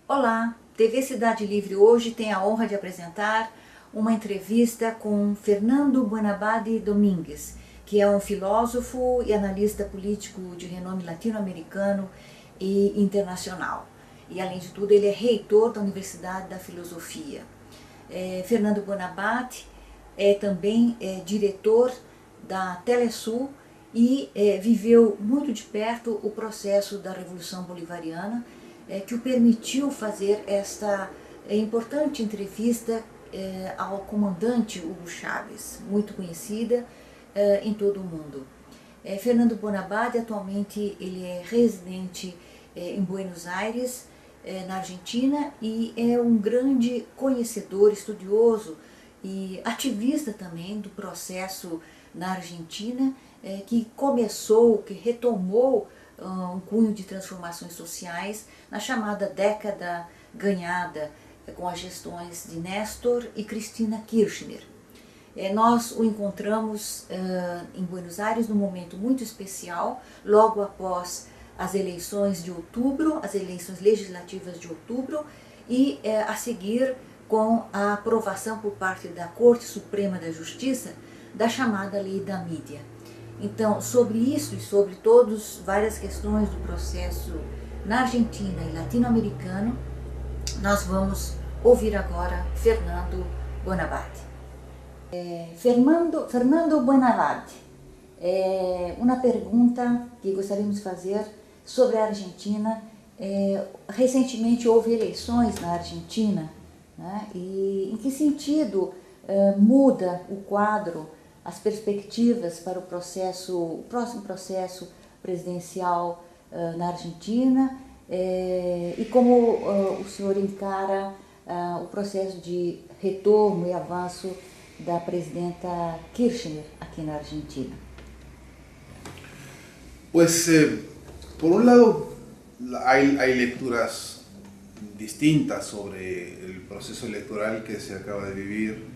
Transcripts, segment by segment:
Olá, TV Cidade Livre hoje tem a honra de apresentar uma entrevista com Fernando Buenabade Domingues, que é um filósofo e analista político de renome latino-americano e internacional. E além de tudo, ele é reitor da Universidade da Filosofia. Fernando Buenabade é também diretor da Telesul e viveu muito de perto o processo da Revolução Bolivariana, que o permitiu fazer esta importante entrevista ao comandante Hugo Chávez, muito conhecida em todo o mundo. Fernando Buenabade atualmente ele é residente em Buenos Aires, na Argentina, e é um grande conhecedor, estudioso e ativista também do processo na Argentina, que começou, que retomou um cunho de transformações sociais na chamada década ganhada com as gestões de Néstor e Cristina Kirchner. Nós o encontramos em Buenos Aires num momento muito especial, logo após as eleições de outubro, as eleições legislativas de outubro, e a seguir com a aprovação por parte da Corte Suprema da Justiça da chamada Lei da Mídia. Então, sobre isso e sobre várias questões do processo na Argentina e latino-americano, nós vamos ouvir agora Fernando Buenabade. Fernando Buenabade, uma pergunta que gostaríamos de fazer sobre a Argentina. Recentemente houve eleições na Argentina, né? E em que sentido muda o quadro, as perspectivas para o próximo processo presidencial na Argentina, e como o senhor encara o processo de retorno e avanço da presidenta Kirchner aquí en Argentina? Pues por un lado hay lecturas distintas sobre el proceso electoral que se acaba de vivir,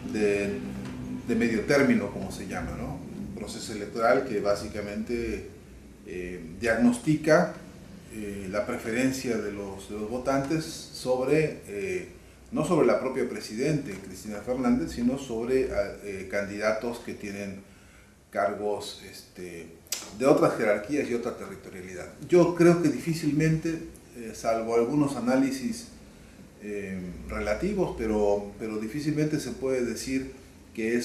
de medio término, como se llama, ¿no? Un proceso electoral que básicamente diagnostica la preferencia de los votantes sobre, no sobre la propia presidenta Cristina Fernández, sino sobre candidatos que tienen cargos de otras jerarquías y otra territorialidad. Yo creo que difícilmente, salvo algunos análisis relativos, pero difícilmente se puede decir que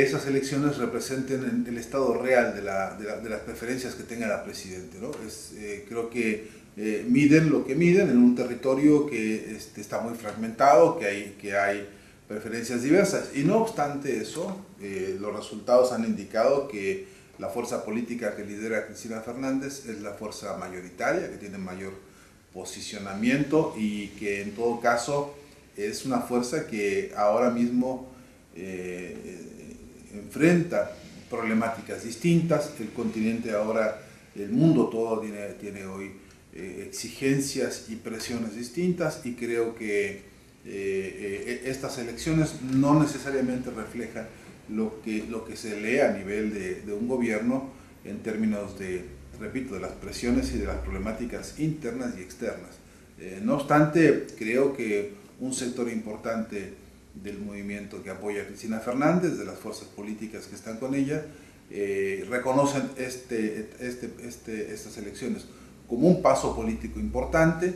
esas elecciones representen el estado real de las preferencias que tenga la presidenta, ¿no? Creo que miden lo que miden en un territorio que está muy fragmentado, que hay preferencias diversas, y no obstante eso, los resultados han indicado que la fuerza política que lidera Cristina Fernández es la fuerza mayoritaria, que tiene mayor posicionamiento y que en todo caso es una fuerza que ahora mismo enfrenta problemáticas distintas. El continente ahora, el mundo todo tiene hoy exigencias y presiones distintas, y creo que estas elecciones no necesariamente reflejan lo que se lee a nivel de un gobierno en términos repito, de las presiones y de las problemáticas internas y externas. No obstante, creo que un sector importante del movimiento que apoya a Cristina Fernández, de las fuerzas políticas que están con ella, reconocen estas elecciones como un paso político importante.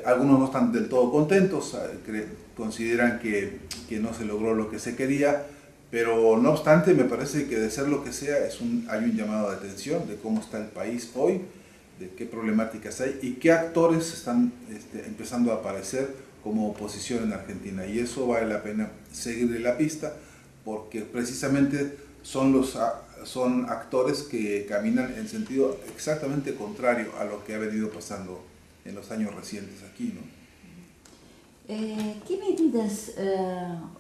Algunos no están del todo contentos, consideran que no se logró lo que se quería, pero no obstante me parece que de ser lo que sea hay un llamado de atención de cómo está el país hoy, de qué problemáticas hay y qué actores están empezando a aparecer como oposición en Argentina, y eso vale la pena seguirle la pista, porque precisamente son actores que caminan en sentido exactamente contrario a lo que ha venido pasando en los años recientes aquí, ¿no? Que medidas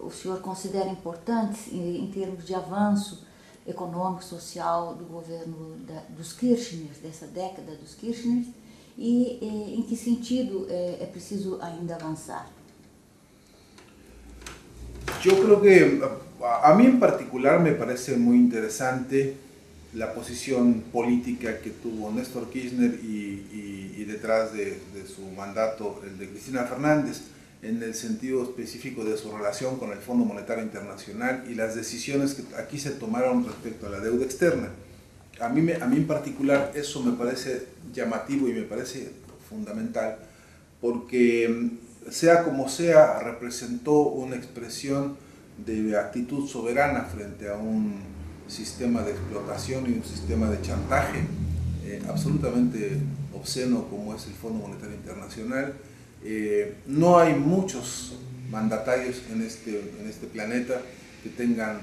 o senhor considera importantes em termos de avanço econômico, social do governo dos Kirchner, dessa década dos Kirchner, e em que sentido é preciso ainda avançar? Yo creo que a mí en particular me parece muy interesante la posición política que tuvo Néstor Kirchner y detrás de su mandato el de Cristina Fernández, en el sentido específico de su relación con el Fondo Monetario Internacional y las decisiones que aquí se tomaron respecto a la deuda externa. A mí en particular eso me parece llamativo y me parece fundamental, porque sea como sea, representó una expresión de actitud soberana frente a un sistema de explotación y un sistema de chantaje absolutamente obsceno como es el Fondo Monetario Internacional. No hay muchos mandatarios en este planeta que tengan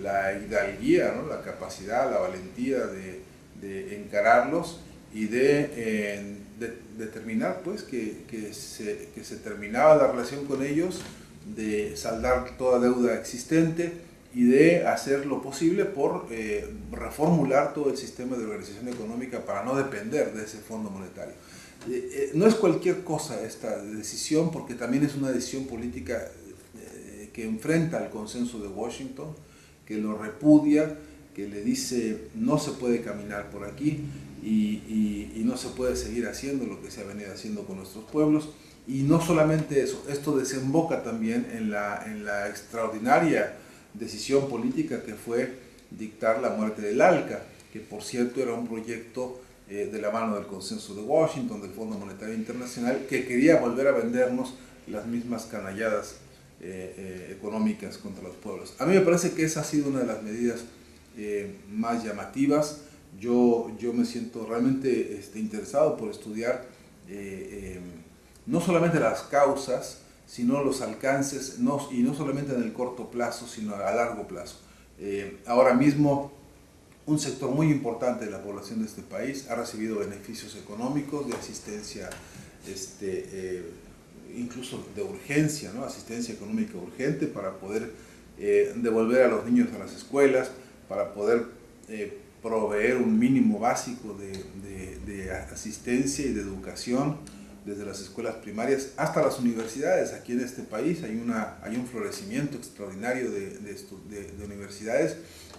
la hidalguía, ¿no? La capacidad, la valentía de encararlos y de determinar pues, que se terminaba la relación con ellos, de saldar toda deuda existente y de hacer lo posible por reformular todo el sistema de organización económica para no depender de ese fondo monetario. No es cualquier cosa esta decisión, porque también es una decisión política que enfrenta al consenso de Washington, que lo repudia, que le dice no se puede caminar por aquí y no se puede seguir haciendo lo que se ha venido haciendo con nuestros pueblos. Y no solamente eso, esto desemboca también en la extraordinaria decisión política que fue dictar la muerte del ALCA, que por cierto era un proyecto de la mano del consenso de Washington, del Fondo Monetario Internacional, que quería volver a vendernos las mismas canalladas económicas contra los pueblos. A mí me parece que esa ha sido una de las medidas más llamativas. Yo me siento realmente interesado por estudiar no solamente las causas, sino los alcances, y no solamente en el corto plazo, sino a largo plazo. Ahora mismo, un sector muy importante de la población de este país ha recibido beneficios económicos de asistencia, incluso de urgencia, ¿no? Asistencia económica urgente para poder devolver a los niños a las escuelas, para poder proveer un mínimo básico de asistencia y de educación desde las escuelas primarias hasta las universidades. Aquí en este país hay un florecimiento extraordinario de universidades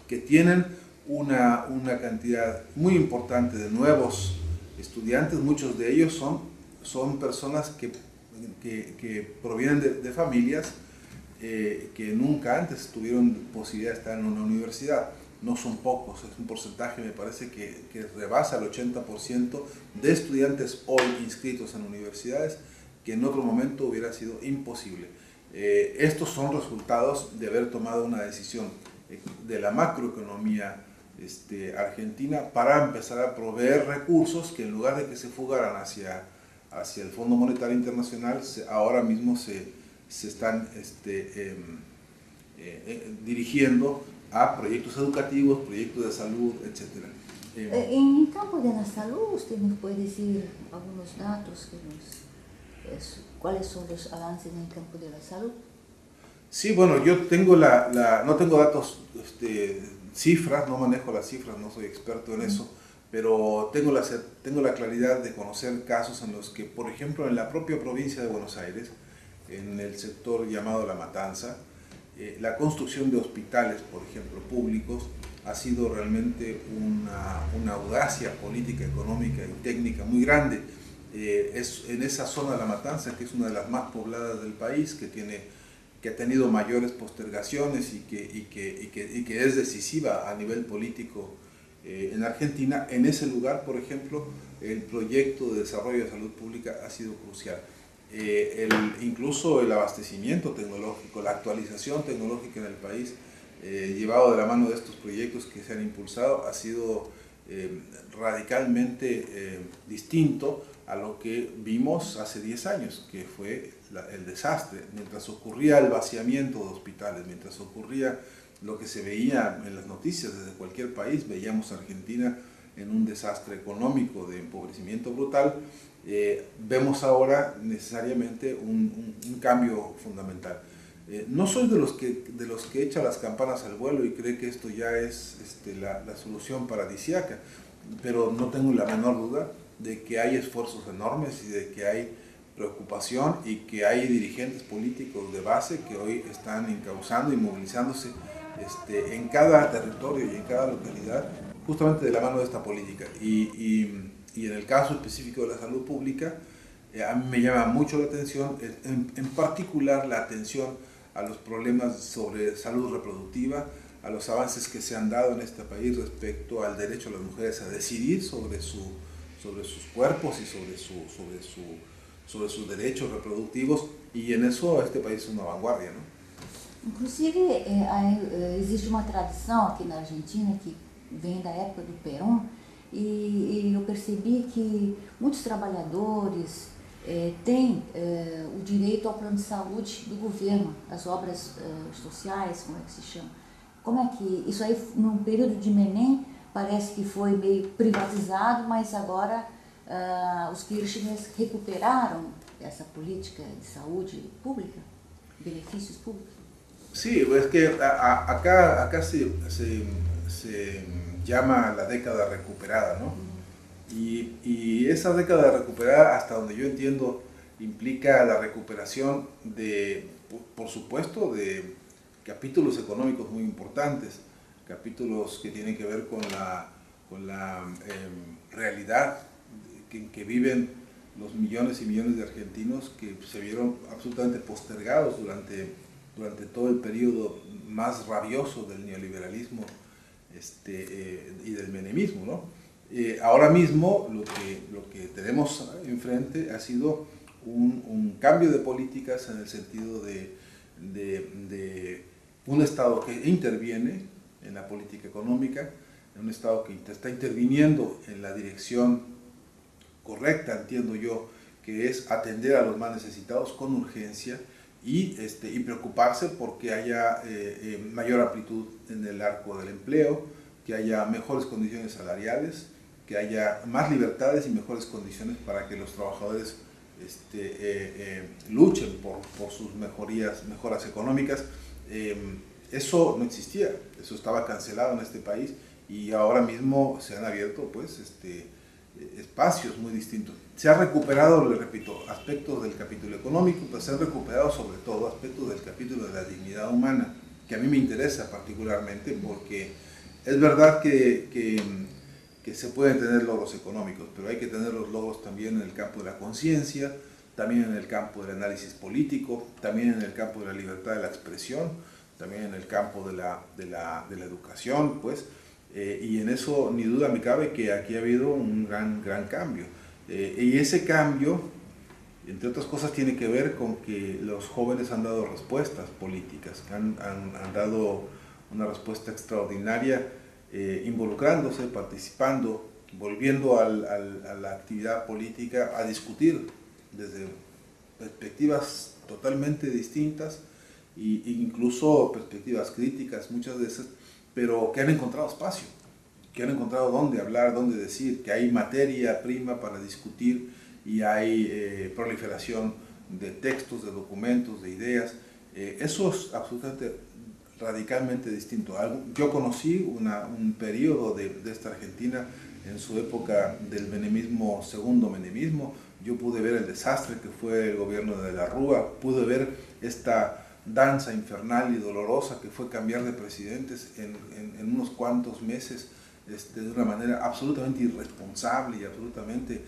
que tienen una cantidad muy importante de nuevos estudiantes. Muchos de ellos son personas que provienen de familias que nunca antes tuvieron posibilidad de estar en una universidad. No son pocos, es un porcentaje, me parece, que rebasa el 80% de estudiantes hoy inscritos en universidades, que en otro momento hubiera sido imposible. Estos son resultados de haber tomado una decisión de la macroeconomía argentina para empezar a proveer recursos que, en lugar de que se fugaran hacia el Fondo Monetario Internacional, ahora mismo se están dirigiendo a proyectos educativos, proyectos de salud, etc. En el campo de la salud, ¿usted nos puede decir algunos datos? ¿Cuáles son los avances en el campo de la salud? Sí, bueno, yo tengo no tengo datos, cifras, no manejo las cifras, no soy experto en eso, pero tengo la claridad de conocer casos en los que, por ejemplo, en la propia provincia de Buenos Aires, en el sector llamado La Matanza, la construcción de hospitales, por ejemplo, públicos, ha sido realmente una audacia política, económica y técnica muy grande. Es en esa zona de La Matanza, que es una de las más pobladas del país, que ha tenido mayores postergaciones y que es decisiva a nivel político en Argentina. En ese lugar, por ejemplo, el proyecto de desarrollo de salud pública ha sido crucial. Incluso el abastecimiento tecnológico, la actualización tecnológica en el país, llevado de la mano de estos proyectos que se han impulsado, ha sido radicalmente distinto a lo que vimos hace 10 años, que fue el desastre. Mientras ocurría el vaciamiento de hospitales, mientras ocurría lo que se veía en las noticias desde cualquier país, veíamos a Argentina en un desastre económico de empobrecimiento brutal. Vemos ahora necesariamente un cambio fundamental. No soy de los que echa las campanas al vuelo y cree que esto ya es la solución paradisíaca, pero no tengo la menor duda de que hay esfuerzos enormes y de que hay preocupación y que hay dirigentes políticos de base que hoy están encauzando y movilizándose en cada territorio y en cada localidad justamente de la mano de esta política. Y en el caso específico de la salud pública, a mí me llama mucho la atención, en particular la atención a los problemas sobre salud reproductiva, a los avances que se han dado en este país respecto al derecho de las mujeres a decidir sobre sus cuerpos y sobre sus derechos reproductivos, y en eso este país es una vanguardia, ¿no? Inclusive, existe uma tradição aqui na Argentina que vem da época do Perón, e eu percebi que muitos trabalhadores têm o direito ao plano de saúde do governo, as obras sociais, como é que se chama. Como é que isso aí, no período de Menem, parece que foi meio privatizado, mas agora os Kirchners recuperaram essa política de saúde pública, benefícios públicos? Sí, es que acá se llama la década recuperada, ¿no? Y esa década recuperada, hasta donde yo entiendo, implica la recuperación de, por supuesto, de capítulos económicos muy importantes, capítulos que tienen que ver con la realidad que viven los millones y millones de argentinos que se vieron absolutamente postergados durante todo el periodo más rabioso del neoliberalismo y del menemismo, ¿no? Ahora mismo lo que tenemos enfrente ha sido un cambio de políticas en el sentido de un Estado que interviene en la política económica, en un Estado que está interviniendo en la dirección correcta, entiendo yo, que es atender a los más necesitados con urgencia y preocuparse porque haya mayor amplitud en el arco del empleo, que haya mejores condiciones salariales, que haya más libertades y mejores condiciones para que los trabajadores luchen por sus mejoras económicas. Eso no existía, eso estaba cancelado en este país, y ahora mismo se han abierto pues espacios muy distintos. Se ha recuperado, le repito, aspectos del capítulo económico, pero se han recuperado sobre todo aspectos del capítulo de la dignidad humana, que a mí me interesa particularmente, porque es verdad que se pueden tener logros económicos, pero hay que tener los logros también en el campo de la conciencia, también en el campo del análisis político, también en el campo de la libertad de la expresión, también en el campo de la educación, pues, y en eso ni duda me cabe que aquí ha habido un gran cambio. Y ese cambio, entre otras cosas, tiene que ver con que los jóvenes han dado respuestas políticas, han dado una respuesta extraordinaria, involucrándose, participando, volviendo a la actividad política, a discutir desde perspectivas totalmente distintas e incluso perspectivas críticas muchas veces, pero que han encontrado espacio, que han encontrado dónde hablar, dónde decir, que hay materia prima para discutir y hay proliferación de textos, de documentos, de ideas. Eso es absolutamente radicalmente distinto. Yo conocí un periodo de esta Argentina en su época del menemismo, segundo menemismo. Yo pude ver el desastre que fue el gobierno de la Rúa, pude ver esta danza infernal y dolorosa que fue cambiar de presidentes en unos cuantos meses de una manera absolutamente irresponsable y absolutamente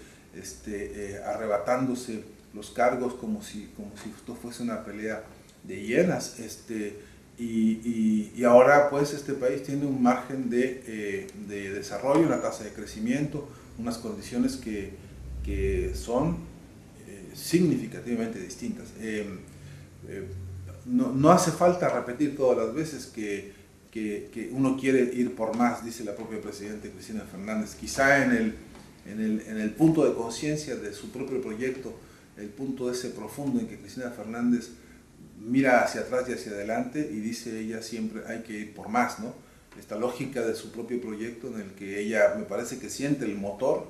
arrebatándose los cargos como si esto fuese una pelea de hienas. Y ahora pues este país tiene un margen de desarrollo, una tasa de crecimiento, unas condiciones que son significativamente distintas. No hace falta repetir todas las veces que uno quiere ir por más, dice la propia presidenta Cristina Fernández. Quizá en el punto de conciencia de su propio proyecto, el punto ese profundo en que Cristina Fernández mira hacia atrás y hacia adelante y dice ella siempre hay que ir por más, ¿no? Esta lógica de su propio proyecto en el que ella me parece que siente el motor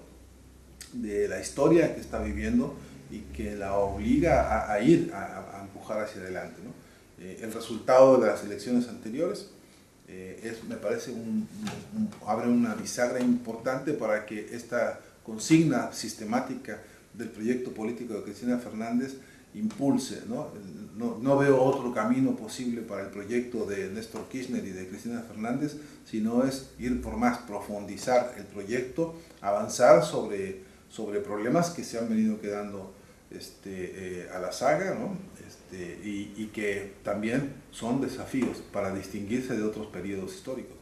de la historia que está viviendo y que la obliga a ir, a empujar hacia adelante, ¿no? El resultado de las elecciones anteriores me parece abre una bisagra importante para que esta consigna sistemática del proyecto político de Cristina Fernández impulse, ¿no? No veo otro camino posible para el proyecto de Néstor Kirchner y de Cristina Fernández, sino es ir por más, profundizar el proyecto, avanzar sobre problemas que se han venido quedando a la saga, ¿no? Y que también son desafíos para distinguirse de otros periodos históricos.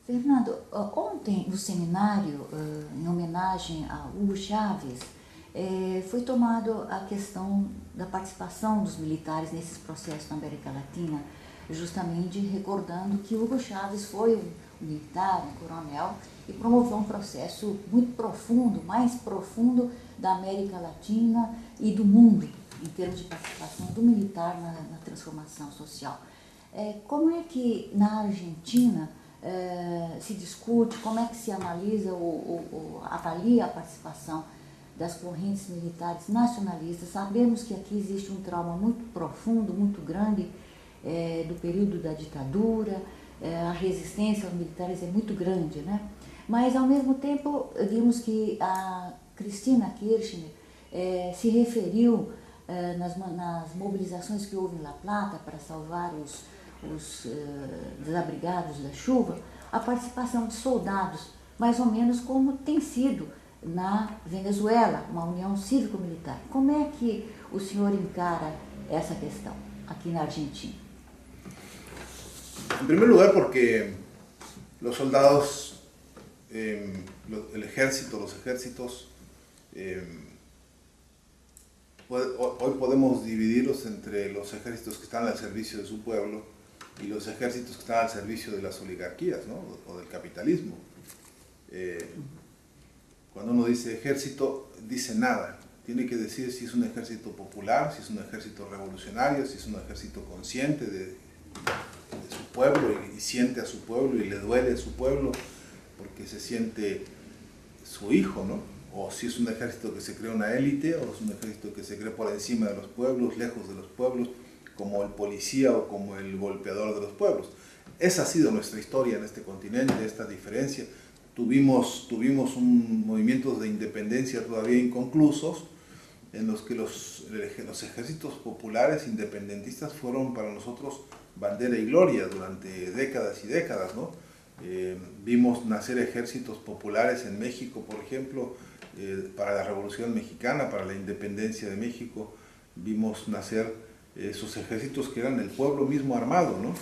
Fernando, ontem no seminário, em homenagem a Hugo Chávez, foi tomado a questão da participação dos militares nesses processos na América Latina, justamente recordando que Hugo Chávez foi um militar, um coronel, e promoveu um processo muito profundo, mais profundo da América Latina e do mundo, em termos de participação do militar na transformação social. Como é que na Argentina se discute, como é que se analisa ou avalia a participação das correntes militares nacionalistas? Sabemos que aqui existe um trauma muito profundo, muito grande do período da ditadura, a resistência aos militares é muito grande, né? Mas ao mesmo tempo vimos que a Cristina Kirchner se referiu nas mobilizações que houve em La Plata para salvar os desabrigados da chuva, a participação de soldados, mais ou menos como tem sido na Venezuela, uma união cívico-militar. Como é que o senhor encara essa questão aqui na Argentina? En primer lugar porque los soldados, el ejército, los ejércitos, hoy podemos dividirlos entre los ejércitos que están al servicio de su pueblo y los ejércitos que están al servicio de las oligarquías, ¿no? O del capitalismo. Cuando uno dice ejército, dice nada. Tiene que decir si es un ejército popular, si es un ejército revolucionario, si es un ejército consciente de su pueblo y siente a su pueblo y le duele a su pueblo porque se siente su hijo, ¿no? O si es un ejército que se cree una élite, o es un ejército que se cree por encima de los pueblos, lejos de los pueblos, como el policía o como el golpeador de los pueblos. Esa ha sido nuestra historia en este continente, esta diferencia. Tuvimos movimientos de independencia todavía inconclusos, en los que los ejércitos populares independentistas fueron para nosotros bandera y gloria durante décadas y décadas, ¿no? Vimos nacer ejércitos populares en México, por ejemplo, para la Revolución Mexicana, para la independencia de México. Vimos nacer esos ejércitos que eran el pueblo mismo armado, ¿no?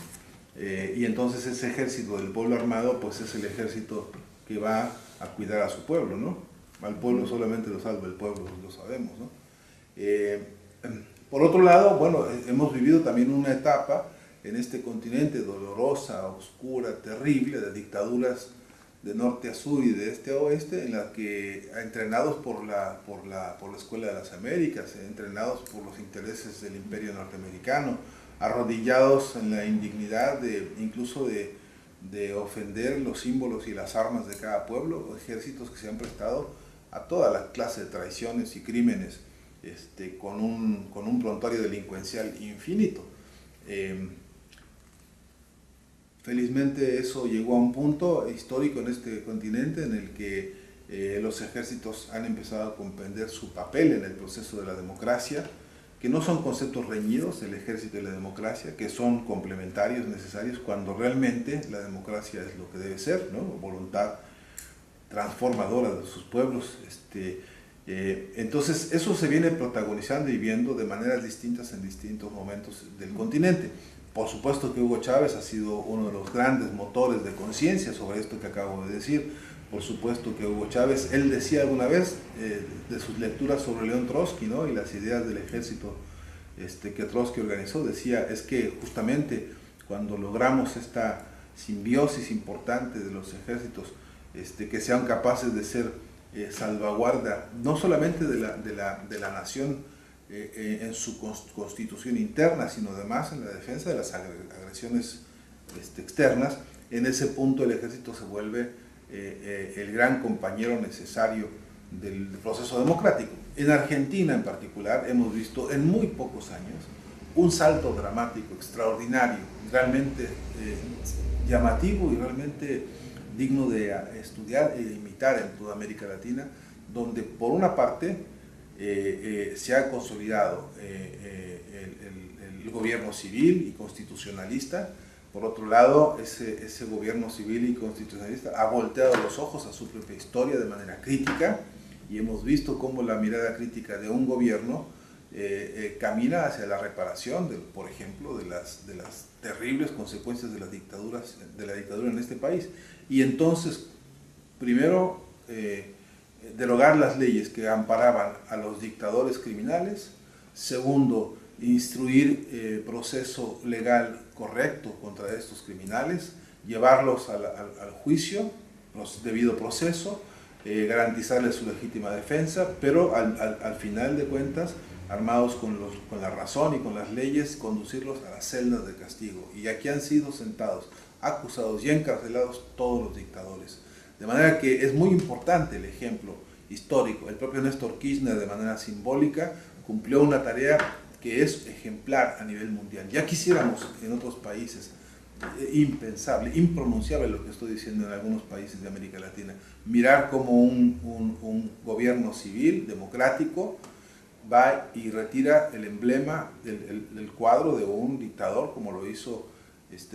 Y entonces ese ejército del pueblo armado, pues es el ejército que va a cuidar a su pueblo, ¿no? Al pueblo solamente lo salva el pueblo, lo sabemos, ¿no? Por otro lado, bueno, hemos vivido también una etapa en este continente dolorosa, oscura, terrible, de dictaduras de norte a sur y de este a oeste, en la que, entrenados por la Escuela de las Américas, entrenados por los intereses del imperio norteamericano, arrodillados en la indignidad incluso de ofender los símbolos y las armas de cada pueblo, ejércitos que se han prestado a toda la clase de traiciones y crímenes, con un prontuario delincuencial infinito. Felizmente eso llegó a un punto histórico en este continente en el que los ejércitos han empezado a comprender su papel en el proceso de la democracia, que no son conceptos reñidos, el ejército y la democracia, que son complementarios, necesarios, cuando realmente la democracia es lo que debe ser, ¿no? Voluntad transformadora de sus pueblos. Entonces eso se viene protagonizando y viendo de maneras distintas en distintos momentos del continente. Por supuesto que Hugo Chávez ha sido uno de los grandes motores de conciencia sobre esto que acabo de decir. Por supuesto que Hugo Chávez, él decía alguna vez de sus lecturas sobre León Trotsky, ¿no? Y las ideas del ejército que Trotsky organizó, decía, es que justamente cuando logramos esta simbiosis importante de los ejércitos, que sean capaces de ser salvaguarda no solamente de la nación en su constitución interna, sino además en la defensa de las agresiones externas, en ese punto el ejército se vuelve el gran compañero necesario del proceso democrático. En Argentina en particular hemos visto en muy pocos años un salto dramático, extraordinario, realmente llamativo y realmente digno de estudiar e imitar en toda América Latina, donde por una parte se ha consolidado el gobierno civil y constitucionalista. Por otro lado, ese gobierno civil y constitucionalista ha volteado los ojos a su propia historia de manera crítica, y hemos visto cómo la mirada crítica de un gobierno camina hacia la reparación, por ejemplo, de las terribles consecuencias de la dictadura en este país. Y entonces, primero, derogar las leyes que amparaban a los dictadores criminales. Segundo, instruir proceso legal correcto contra estos criminales, llevarlos al juicio, debido proceso, garantizarles su legítima defensa, pero al final de cuentas, armados con la razón y con las leyes, conducirlos a las celdas de castigo. Y aquí han sido sentados, acusados y encarcelados todos los dictadores. De manera que es muy importante el ejemplo histórico. El propio Néstor Kirchner, de manera simbólica, cumplió una tarea que es ejemplar a nivel mundial. Ya quisiéramos en otros países, impensable, impronunciable lo que estoy diciendo en algunos países de América Latina, mirar como un gobierno civil, democrático, va y retira el emblema del cuadro de un dictador, como lo hizo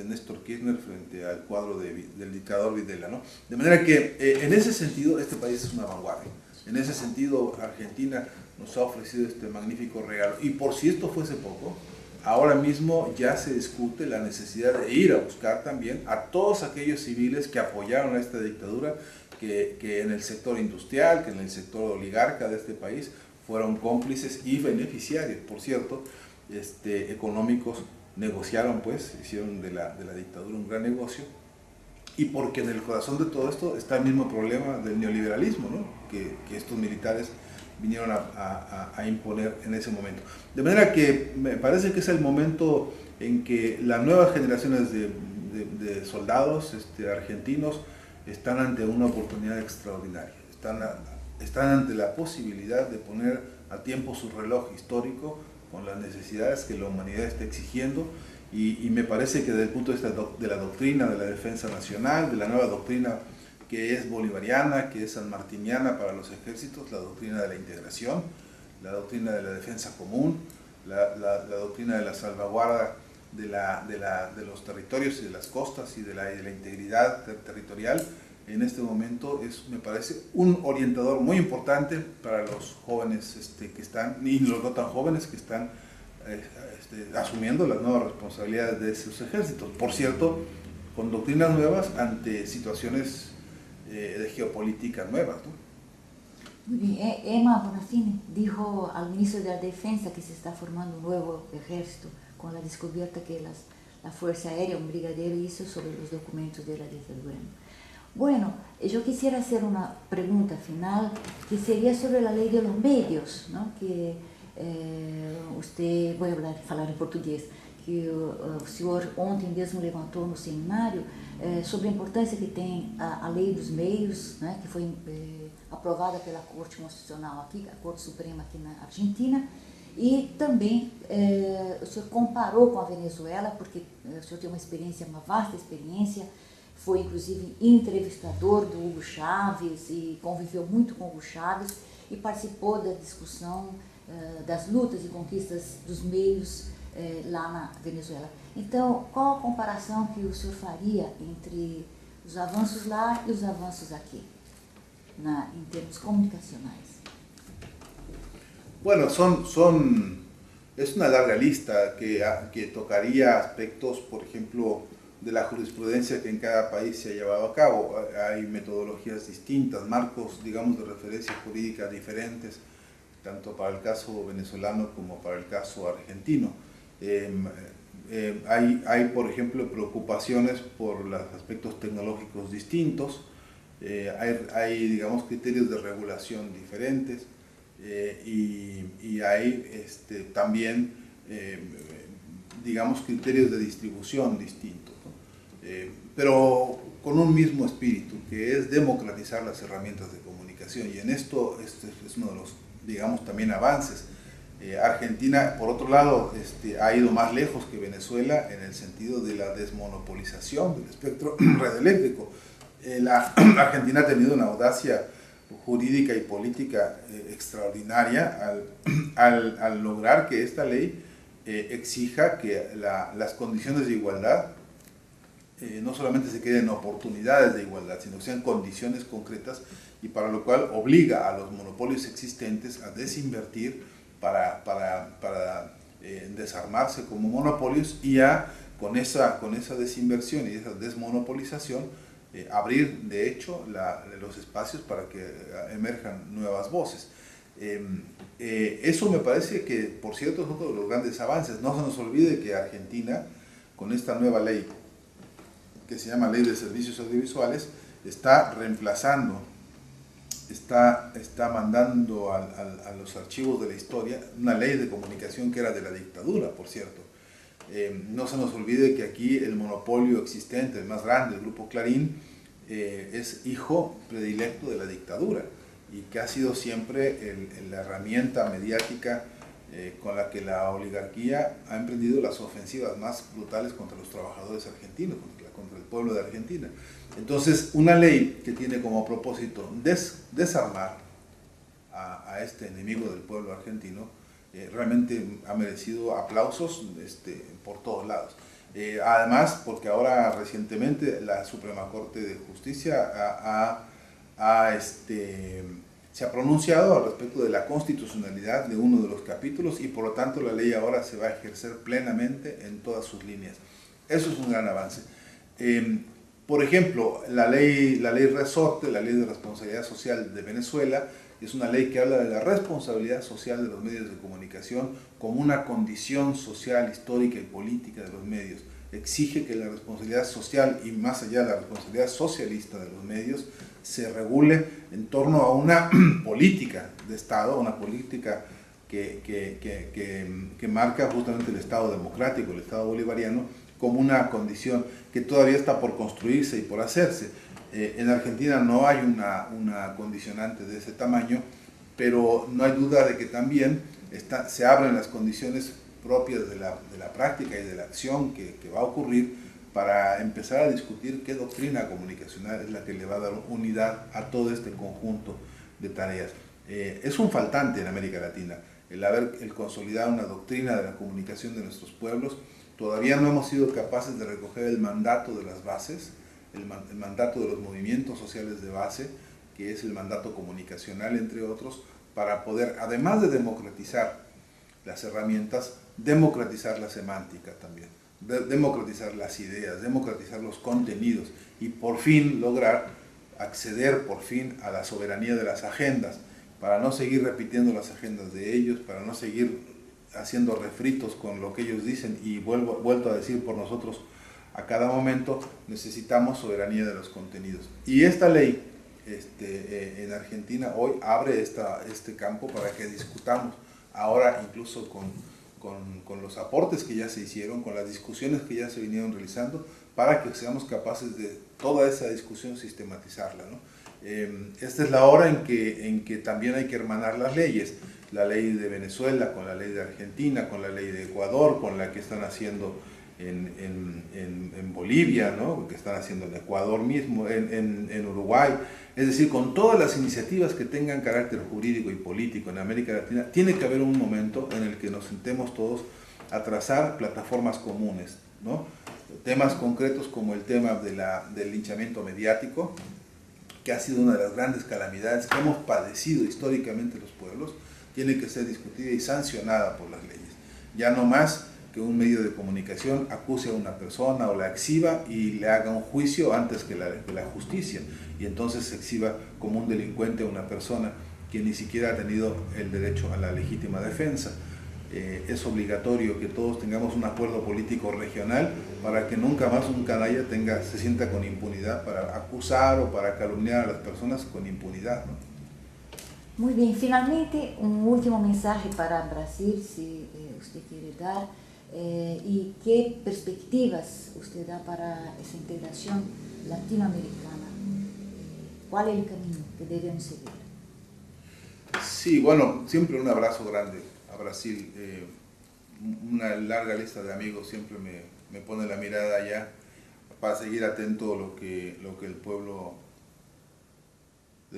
Néstor Kirchner frente al cuadro del dictador Videla, ¿no? De manera que en ese sentido este país es una vanguardia. En ese sentido Argentina nos ha ofrecido este magnífico regalo. Y por si esto fuese poco, ahora mismo ya se discute la necesidad de ir a buscar también a todos aquellos civiles que apoyaron a esta dictadura, que en el sector industrial, que en el sector oligarca de este país fueron cómplices y beneficiarios, por cierto, económicos. Negociaron, pues, hicieron de la dictadura un gran negocio, y porque en el corazón de todo esto está el mismo problema del neoliberalismo, ¿no? que estos militares vinieron a imponer en ese momento. De manera que me parece que es el momento en que las nuevas generaciones de soldados argentinos están ante una oportunidad extraordinaria, están ante la posibilidad de poner a tiempo su reloj histórico con las necesidades que la humanidad está exigiendo, y me parece que desde el punto de vista de la doctrina de la defensa nacional, de la nueva doctrina que es bolivariana, que es sanmartiniana para los ejércitos, la doctrina de la integración, la doctrina de la defensa común, la doctrina de la salvaguarda de los territorios y de las costas y de la integridad territorial, en este momento me parece un orientador muy importante para los jóvenes que están, y los no tan jóvenes que están asumiendo las nuevas responsabilidades de sus ejércitos. Por cierto, con doctrinas nuevas ante situaciones de geopolítica nuevas, ¿no? Muy bien. Emma Bonafini dijo al ministro de la Defensa que se está formando un nuevo ejército con la descubierta que la Fuerza Aérea, un brigadiero, hizo sobre los documentos de la dictadura. Bueno, yo quisiera hacer una pregunta final, que sería sobre la ley de los medios, ¿no? Que voy a falar em português, que o senhor ontem mesmo levantou no seminário sobre a importância que tem a lei dos meios, né, que foi aprovada pela Corte Constitucional aqui, a Corte Suprema aqui na Argentina, e também o senhor comparou com a Venezuela, porque o senhor tem uma vasta experiência, foi inclusive entrevistador do Hugo Chávez e conviveu muito com o Hugo Chávez e participou da discussão das lutas e conquistas dos meios lá na Venezuela. Então, qual a comparação que o senhor faria entre os avanços lá e os avanços aqui, em termos comunicacionais? Bueno, es una larga lista que tocaría aspectos, por ejemplo, de la jurisprudencia que en cada país se ha llevado a cabo. Hay metodologías distintas, marcos, digamos, de referencia jurídica diferentes, tanto para el caso venezolano como para el caso argentino. Hay, por ejemplo, preocupaciones por los aspectos tecnológicos distintos, hay, digamos, criterios de regulación diferentes, y hay también, digamos, criterios de distribución distintos, ¿no? Pero con un mismo espíritu, que es democratizar las herramientas de comunicación, y en esto este es uno de los, digamos, también avances. Argentina, por otro lado, ha ido más lejos que Venezuela en el sentido de la desmonopolización del espectro radioeléctrico. La Argentina ha tenido una audacia jurídica y política extraordinaria al lograr que esta ley exija que las condiciones de igualdad no solamente se queden oportunidades de igualdad, sino que sean condiciones concretas, y para lo cual obliga a los monopolios existentes a desinvertir para desarmarse como monopolios y con esa desinversión y esa desmonopolización abrir de hecho los espacios para que emerjan nuevas voces. Eso me parece que, por cierto, es uno de los grandes avances. No se nos olvide que Argentina, con esta nueva ley que se llama Ley de Servicios Audiovisuales, está reemplazando, está mandando a los archivos de la historia una ley de comunicación que era de la dictadura, por cierto. No se nos olvide que aquí el monopolio existente, el más grande, el Grupo Clarín, es hijo predilecto de la dictadura y que ha sido siempre la herramienta mediática con la que la oligarquía ha emprendido las ofensivas más brutales contra los trabajadores argentinos, contra el pueblo de Argentina. Entonces, una ley que tiene como propósito desarmar a este enemigo del pueblo argentino realmente ha merecido aplausos por todos lados. Además, porque ahora recientemente la Suprema Corte de Justicia se ha pronunciado al respecto de la constitucionalidad de uno de los capítulos y por lo tanto la ley ahora se va a ejercer plenamente en todas sus líneas. Eso es un gran avance. Por ejemplo, la ley Resorte, la ley de responsabilidad social de Venezuela, es una ley que habla de la responsabilidad social de los medios de comunicación como una condición social, histórica y política de los medios. Exige que la responsabilidad social y más allá de la responsabilidad socialista de los medios se regule en torno a una política de Estado, una política que marca justamente el Estado democrático, el Estado bolivariano, como una condición que todavía está por construirse y por hacerse. En Argentina no hay una condicionante de ese tamaño, pero no hay duda de que también se abren las condiciones propias de la práctica y de la acción que va a ocurrir para empezar a discutir qué doctrina comunicacional es la que le va a dar unidad a todo este conjunto de tareas. Es un faltante en América Latina el consolidar una doctrina de la comunicación de nuestros pueblos. Todavía no hemos sido capaces de recoger el mandato de las bases, el mandato de los movimientos sociales de base, que es el mandato comunicacional, entre otros, para poder, además de democratizar las herramientas, democratizar la semántica también, democratizar las ideas, democratizar los contenidos y por fin lograr acceder por fin a la soberanía de las agendas, para no seguir repitiendo las agendas de ellos, para no seguir haciendo refritos con lo que ellos dicen y vuelto a decir por nosotros a cada momento. Necesitamos soberanía de los contenidos. Y esta ley en Argentina hoy abre este campo para que discutamos ahora incluso con los aportes que ya se hicieron, con las discusiones que ya se vinieron realizando, para que seamos capaces de toda esa discusión sistematizarla, ¿no? Esta es la hora en que también hay que hermanar las leyes, la ley de Venezuela con la ley de Argentina, con la ley de Ecuador, con la que están haciendo en Bolivia, ¿no? Que están haciendo en Ecuador mismo, en Uruguay, es decir, con todas las iniciativas que tengan carácter jurídico y político en América Latina. Tiene que haber un momento en el que nos sentemos todos a trazar plataformas comunes, ¿no? Temas concretos como el tema del linchamiento mediático, que ha sido una de las grandes calamidades que hemos padecido históricamente los pueblos, tiene que ser discutida y sancionada por las leyes. Ya no más que un medio de comunicación acuse a una persona o la exhiba y le haga un juicio antes que la justicia, y entonces se exhiba como un delincuente a una persona que ni siquiera ha tenido el derecho a la legítima defensa. Es obligatorio que todos tengamos un acuerdo político regional para que nunca más un canalla se sienta con impunidad para acusar o para calumniar a las personas con impunidad, ¿no? Muy bien, finalmente un último mensaje para Brasil, si usted quiere dar, y qué perspectivas usted da para esa integración latinoamericana. ¿Cuál es el camino que debemos seguir? Sí, bueno, siempre un abrazo grande a Brasil. Una larga lista de amigos siempre me pone la mirada allá para seguir atento a lo que el pueblo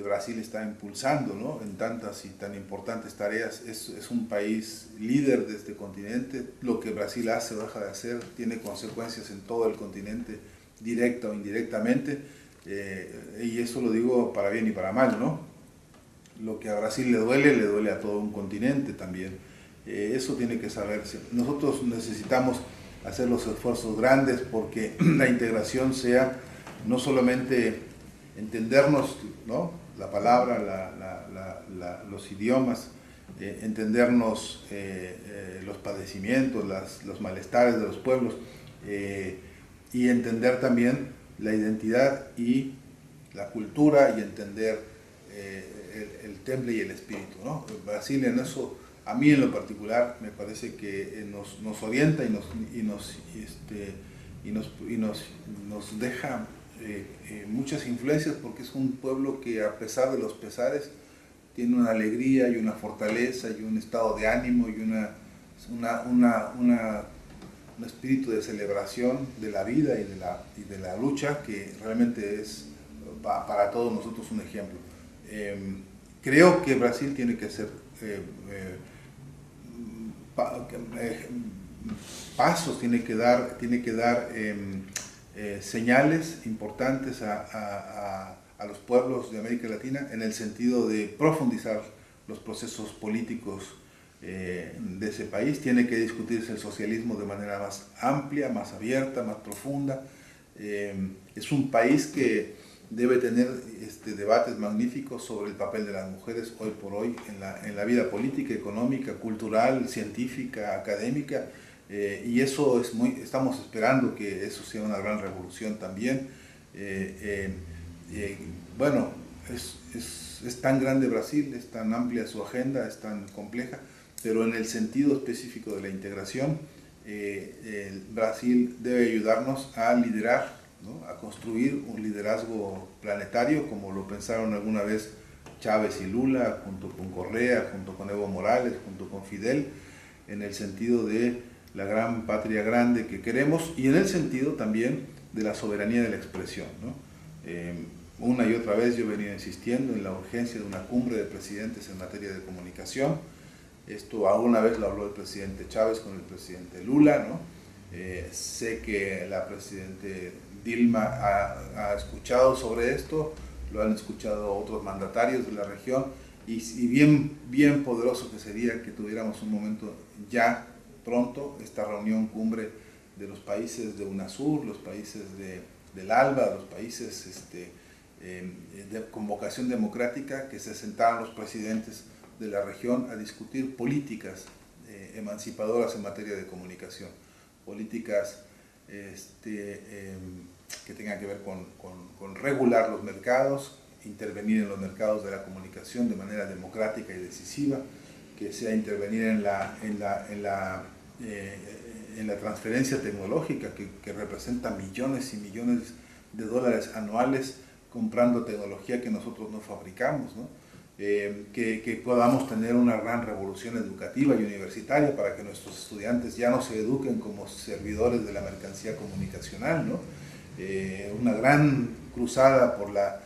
Brasil está impulsando, ¿no?, en tantas y tan importantes tareas. Es un país líder de este continente. Lo que Brasil hace o deja de hacer tiene consecuencias en todo el continente, directa o indirectamente, y eso lo digo para bien y para mal, ¿no? Lo que a Brasil le duele a todo un continente también. Eso tiene que saberse. Nosotros necesitamos hacer los esfuerzos grandes porque la integración sea no solamente entendernos, ¿no?, la palabra, los idiomas, entendernos los padecimientos, los malestares de los pueblos, y entender también la identidad y la cultura, y entender el temple y el espíritu, ¿no? Brasil en eso, a mí en lo particular, me parece que nos orienta y nos deja muchas influencias, porque es un pueblo que, a pesar de los pesares, tiene una alegría y una fortaleza y un estado de ánimo y un espíritu de celebración de la vida y de la lucha, que realmente es para todos nosotros un ejemplo. Creo que Brasil tiene que hacer pasos, tiene que dar señales importantes a los pueblos de América Latina, en el sentido de profundizar los procesos políticos de ese país. Tiene que discutirse el socialismo de manera más amplia, más abierta, más profunda. Es un país que debe tener debates magníficos sobre el papel de las mujeres hoy por hoy en la vida política, económica, cultural, científica, académica. Y eso estamos esperando que eso sea una gran revolución también. Bueno, es tan grande Brasil, es tan amplia su agenda, es tan compleja, pero en el sentido específico de la integración, Brasil debe ayudarnos a liderar, ¿no?, a construir un liderazgo planetario, como lo pensaron alguna vez Chávez y Lula, junto con Correa, junto con Evo Morales, junto con Fidel, en el sentido de la gran patria grande que queremos, y en el sentido también de la soberanía de la expresión, ¿no? Una y otra vez yo he venido insistiendo en la urgencia de una cumbre de presidentes en materia de comunicación. Esto alguna vez lo habló el presidente Chávez con el presidente Lula, ¿no? Sé que la presidente Dilma ha escuchado sobre esto, lo han escuchado otros mandatarios de la región, y bien poderoso que sería que tuviéramos un momento ya pronto, esta reunión cumbre de los países de UNASUR, los países del ALBA, los países de convocación democrática, que se sentaran los presidentes de la región a discutir políticas emancipadoras en materia de comunicación, políticas que tengan que ver con regular los mercados, intervenir en los mercados de la comunicación de manera democrática y decisiva, que sea intervenir en la transferencia tecnológica que representa millones y millones de dólares anuales comprando tecnología que nosotros no fabricamos, ¿no? Que podamos tener una gran revolución educativa y universitaria para que nuestros estudiantes ya no se eduquen como servidores de la mercancía comunicacional, ¿no? Una gran cruzada por la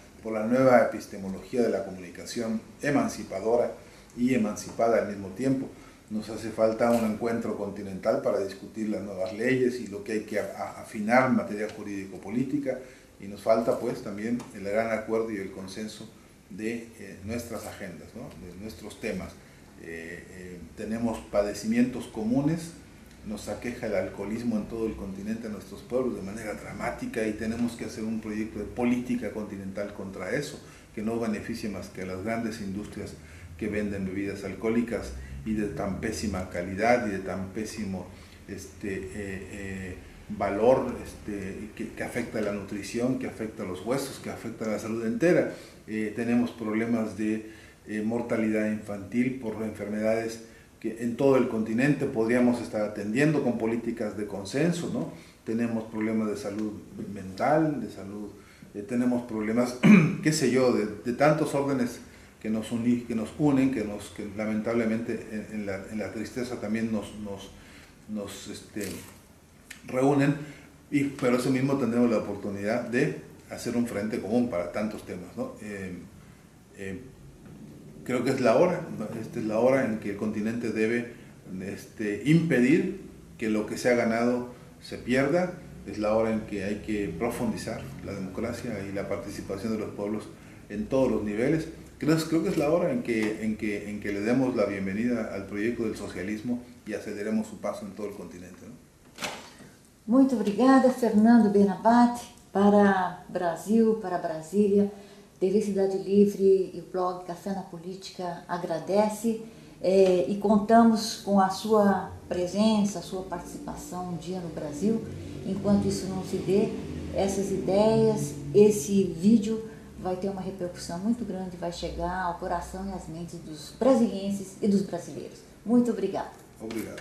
nueva epistemología de la comunicación, emancipadora y emancipada al mismo tiempo. Nos hace falta un encuentro continental para discutir las nuevas leyes y lo que hay que afinar en materia jurídico-política, y nos falta pues también el gran acuerdo y el consenso de nuestras agendas, ¿no?, de nuestros temas. Tenemos padecimientos comunes, nos aqueja el alcoholismo en todo el continente, en nuestros pueblos, de manera dramática, y tenemos que hacer un proyecto de política continental contra eso, que no beneficie más que a las grandes industrias que venden bebidas alcohólicas y de tan pésima calidad y de tan pésimo valor, que afecta a la nutrición, que afecta a los huesos, que afecta a la salud entera. Tenemos problemas de mortalidad infantil por enfermedades que en todo el continente podríamos estar atendiendo con políticas de consenso, ¿no? Tenemos problemas de salud mental, de salud, tenemos problemas, qué sé yo, de tantos órdenes que nos unen, que lamentablemente en la tristeza también nos reúnen, pero eso mismo tenemos la oportunidad de hacer un frente común para tantos temas, ¿no? Creo que es la hora, esta es la hora en que el continente debe impedir que lo que se ha ganado se pierda. Es la hora en que hay que profundizar la democracia y la participación de los pueblos en todos los niveles. Creo que es la hora en que le demos la bienvenida al proyecto del socialismo y aceleremos su paso en todo el continente, ¿no? Muito obrigada, Fernando Bernabate, para Brasil, para Brasília. TV Cidade Livre e o blog Café na Política agradece e contamos com a sua presença, a sua participação um dia no Brasil. Enquanto isso não se dê, essas ideias, esse vídeo vai ter uma repercussão muito grande, vai chegar ao coração e às mentes dos brasilienses e dos brasileiros. Muito obrigada. Obrigado.